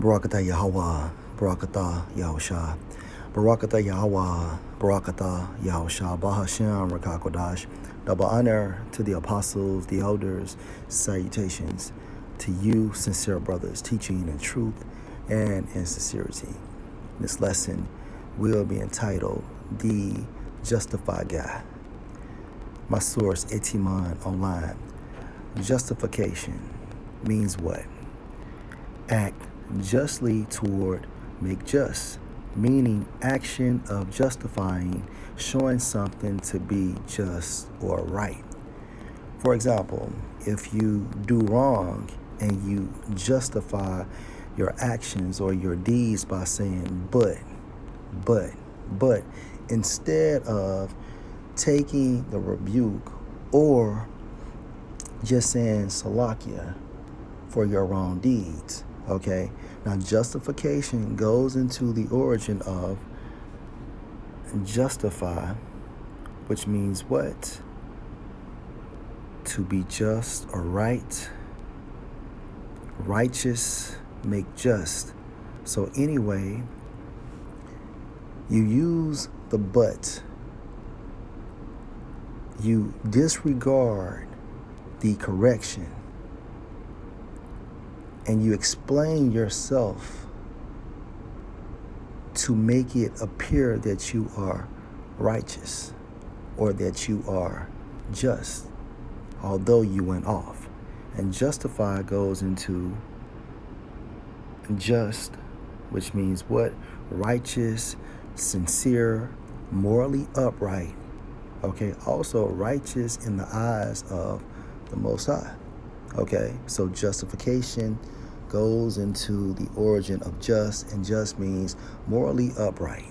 Barakatah Yahweh, Barakatah Yahusha, Barakatah Yahweh, Barakatah Yahusha, Bahashem, Rakakodash. Double honor to the apostles, the elders, salutations to you, sincere brothers, teaching in truth and in sincerity. This lesson will be entitled The Justified Guy. My source, Etiman Online. Justification means what? Act justly toward make just, meaning action of justifying, showing something to be just or right. For example, if you do wrong and you justify your actions or your deeds by saying but, instead of taking the rebuke or just saying salakia for your wrong deeds. Okay, now justification goes into the origin of justify, which means what? To be just or right, righteous, make just. So anyway, you use the but, you disregard the correction, and you explain yourself to make it appear that you are righteous or that you are just, although you went off. And justify goes into just, which means what? Righteous, sincere, morally upright. Okay, also righteous in the eyes of the Most High. Okay, so justification goes into the origin of just, and just means morally upright.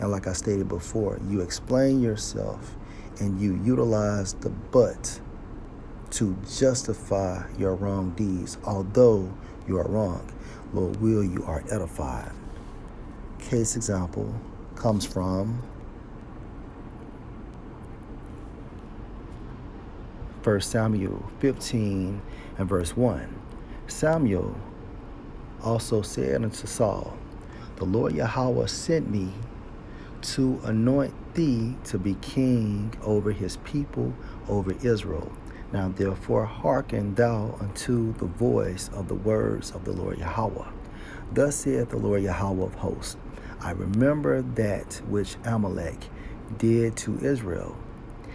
And like I stated before, you explain yourself and you utilize the but to justify your wrong deeds. Although you are wrong, Lord will you are edified. Case example comes from 1 Samuel 15 and verse 1. Samuel also said unto Saul, the Lord Yahweh sent me to anoint thee to be king over his people, over Israel. Now therefore hearken thou unto the voice of the words of the Lord Yahweh. Thus saith the Lord Yahweh of hosts, I remember that which Amalek did to Israel,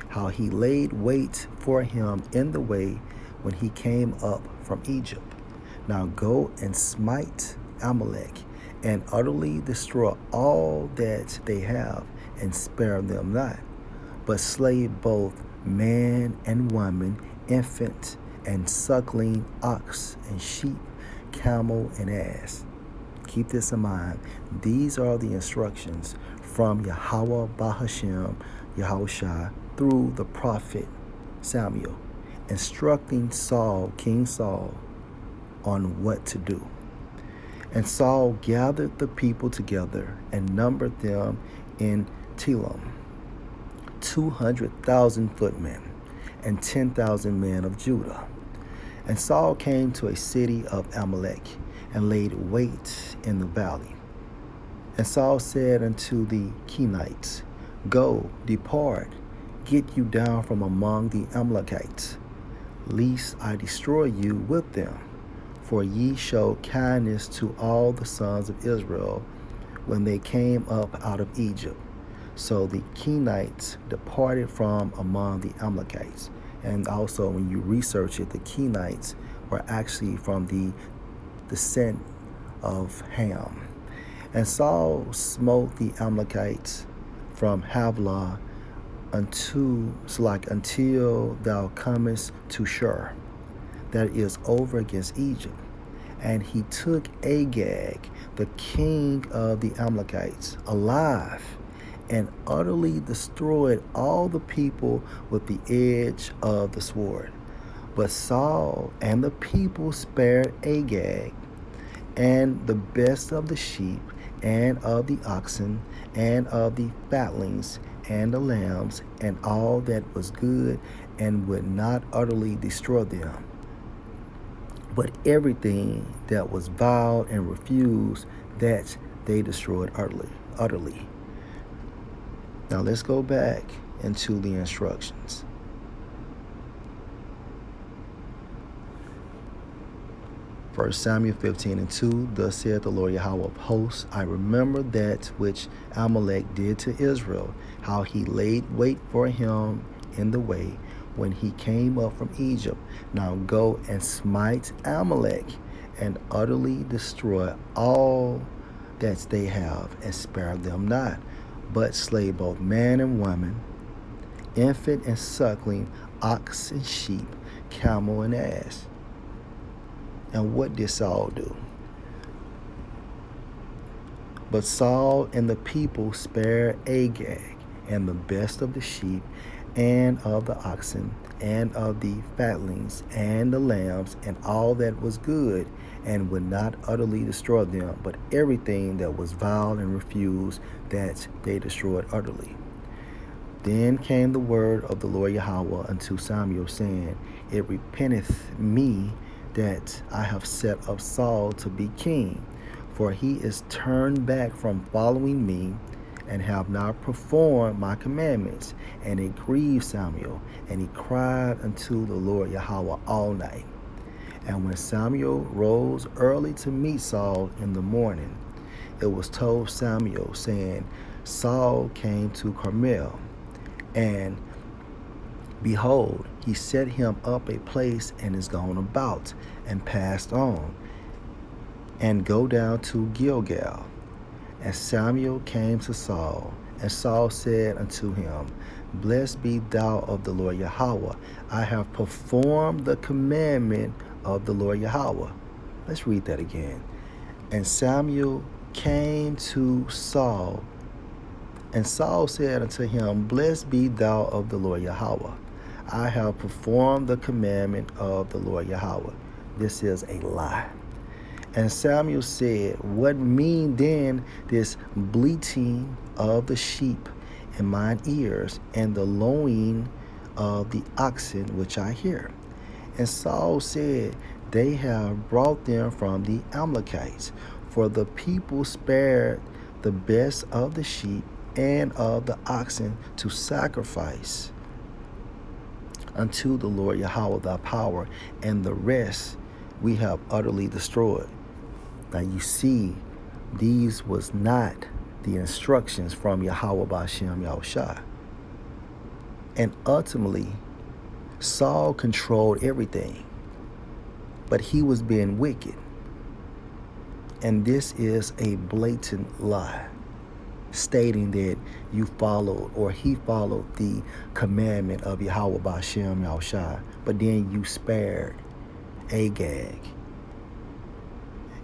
how he laid wait for him in the way when he came up from Egypt. Now go and smite Amalek, and utterly destroy all that they have, and spare them not, but slay both man and woman, infant and suckling, ox and sheep, camel and ass. Keep this in mind. These are the instructions from Yahweh Bahashem, Yahushua, through the prophet Samuel, instructing Saul, King Saul, on what to do. And Saul gathered the people together and numbered them in Telam, 200,000 footmen and 10,000 men of Judah. And Saul came to a city of Amalek and laid wait in the valley. And Saul said unto the Kenites, go, depart, get you down from among the Amalekites, lest I destroy you with them. For ye showed kindness to all the sons of Israel when they came up out of Egypt. So the Kenites departed from among the Amalekites. And also when you research it, the Kenites were actually from the descent of Ham. And Saul smote the Amalekites from Havilah until thou comest to Shur, that is over against Egypt. And he took Agag, the king of the Amalekites, alive, and utterly destroyed all the people with the edge of the sword. But Saul and the people spared Agag, and the best of the sheep, and of the oxen, and of the fatlings, and the lambs, and all that was good, and would not utterly destroy them. but everything that was vile and refused, that they destroyed utterly. Now let's go back into the instructions. First Samuel 15:2, thus saith the Lord Yahweh of hosts, I remember that which Amalek did to Israel, how he laid wait for him in the way when he came up from Egypt. Now go and smite Amalek and utterly destroy all that they have, and spare them not, but slay both man and woman, infant and suckling, ox and sheep, camel and ass. And what did Saul do? But Saul and the people spared Agag, and the best of the sheep, and of the oxen, and of the fatlings, and the lambs, and all that was good, and would not utterly destroy them, but everything that was vile and refused, that they destroyed utterly. Then came the word of the Lord Yahweh unto Samuel, saying, It repenteth me that I have set up Saul to be king, for he is turned back from following me, and have not performed my commandments. And it grieved Samuel, and he cried unto the Lord Yahweh all night. And when Samuel rose early to meet Saul in the morning, it was told Samuel, saying, Saul came to Carmel, and behold, he set him up a place, and is gone about, and passed on, and go down to Gilgal. And Samuel came to Saul, and Saul said unto him, Blessed be thou of the Lord Yahweh. I have performed the commandment of the Lord Yahweh. Let's read that again. And Samuel came to Saul, and Saul said unto him, Blessed be thou of the Lord Yahweh. I have performed the commandment of the Lord Yahweh. This is a lie. And Samuel said, What mean then this bleating of the sheep in mine ears, and the lowing of the oxen which I hear? And Saul said, They have brought them from the Amalekites, for the people spared the best of the sheep and of the oxen to sacrifice unto the Lord Yahweh thy power, and the rest we have utterly destroyed. Now you see, these was not the instructions from Yahweh B'Shem Yahushua. And ultimately, Saul controlled everything, but he was being wicked. And this is a blatant lie, stating that you followed, or he followed, the commandment of Yahweh B'Shem Yahushua, but then you spared Agag.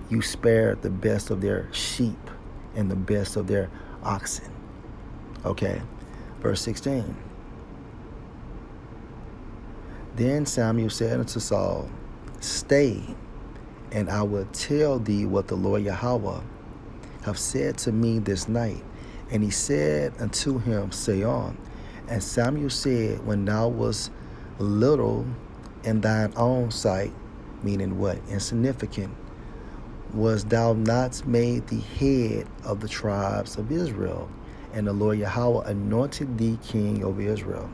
You spared the best of their sheep and the best of their oxen. Okay, verse 16. Then Samuel said unto Saul, Stay, and I will tell thee what the Lord Yahweh have said to me this night. And he said unto him, Say on. And Samuel said, When thou wast little in thine own sight, meaning what? Insignificant, was thou not made the head of the tribes of Israel? And the Lord Yahweh anointed thee king over Israel.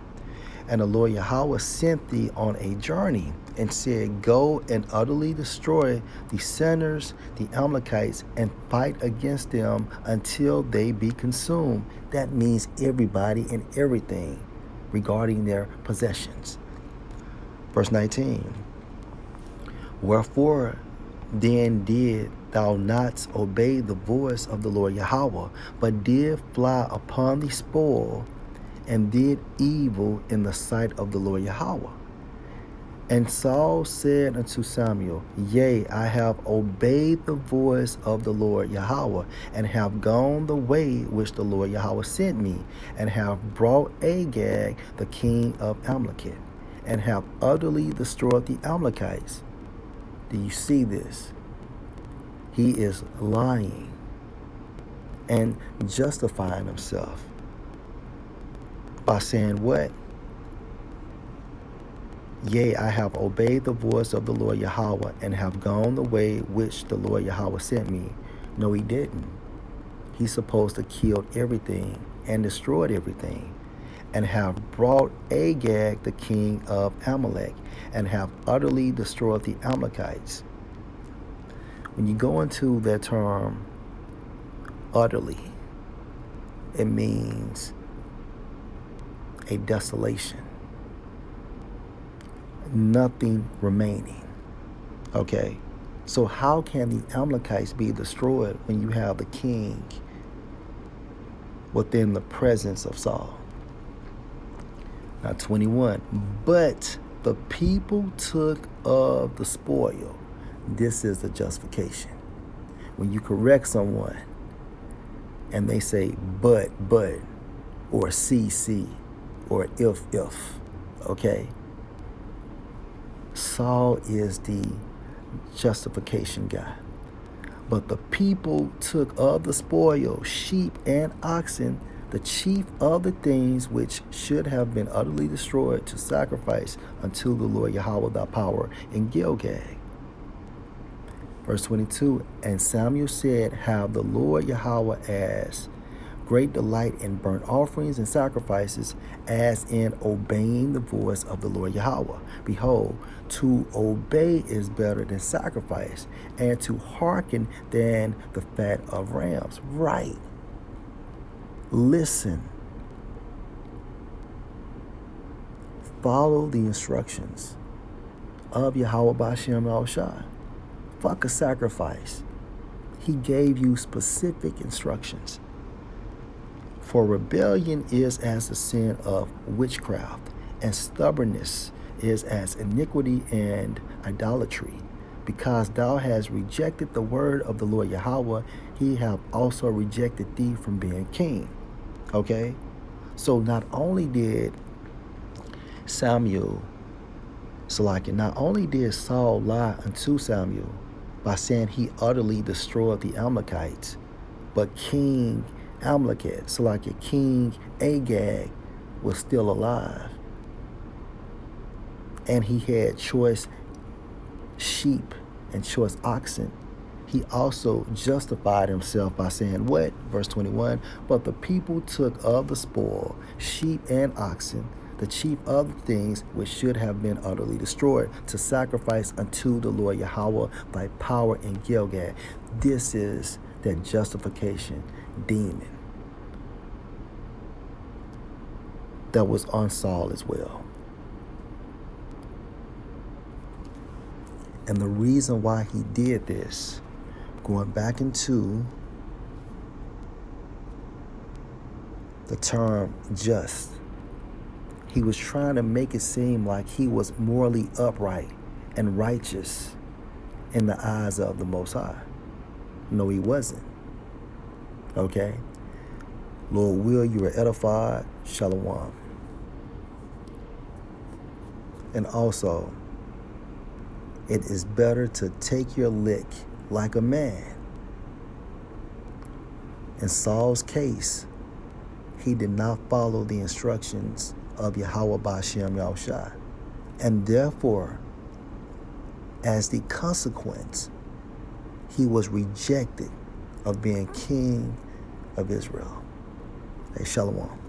And the Lord Yahweh sent thee on a journey, and said, Go and utterly destroy the sinners, the Amalekites, and fight against them until they be consumed. That means everybody and everything regarding their possessions. Verse 19. Wherefore then did thou not obey the voice of the Lord Yahweh, but did fly upon the spoil, and did evil in the sight of the Lord Yahweh? And Saul said unto Samuel, Yea, I have obeyed the voice of the Lord Yahweh, and have gone the way which the Lord Yahweh sent me, and have brought Agag, the king of Amalek, and have utterly destroyed the Amalekites. Do you see this? He is lying and justifying himself by saying what? Yea, I have obeyed the voice of the Lord Yahweh, and have gone the way which the Lord Yahweh sent me. No, he didn't. He's supposed to kill everything and destroyed everything, and have brought Agag, the king of Amalek, and have utterly destroyed the Amalekites. When you go into that term, utterly, it means a desolation. Nothing remaining. Okay? So how can the Amalekites be destroyed when you have the king within the presence of Saul? Now 21. But the people took of the spoil. This is the justification. When you correct someone and they say but, or see, or if, okay? Saul is the justification guy. But the people took of the spoil, sheep and oxen, the chief of the things which should have been utterly destroyed, to sacrifice unto the Lord Yahweh thy power in Gilgal. Verse 22, and Samuel said, have the Lord Yahweh as great delight in burnt offerings and sacrifices as in obeying the voice of the Lord Yahweh. Behold, to obey is better than sacrifice, and to hearken than the fat of rams. Right. Listen. Follow the instructions of Yahweh B'Shem Yahushua. Fuck a sacrifice. He gave you specific instructions. For rebellion is as the sin of witchcraft, and stubbornness is as iniquity and idolatry. Because thou hast rejected the word of the Lord Yahweh, he hath also rejected thee from being king. Okay? So not only did not only did Saul lie unto Samuel by saying he utterly destroyed the Amalekites, but King Amalek, King Agag, was still alive. And he had choice sheep and choice oxen. He also justified himself by saying what? Verse 21, but the people took of the spoil, sheep and oxen, the chief of the things which should have been utterly destroyed, to sacrifice unto the Lord Yahweh by power in Gilgal. This is that justification demon that was on Saul as well. And the reason why he did this, going back into the term just, he was trying to make it seem like he was morally upright and righteous in the eyes of the Most High. No, he wasn't. Okay? Lord will, you are edified. Shalom. And also, it is better to take your lick like a man. In Saul's case, he did not follow the instructions of Yahweh B'Shem Yahushua. And therefore, as the consequence, he was rejected of being king of Israel. Hey, shalom.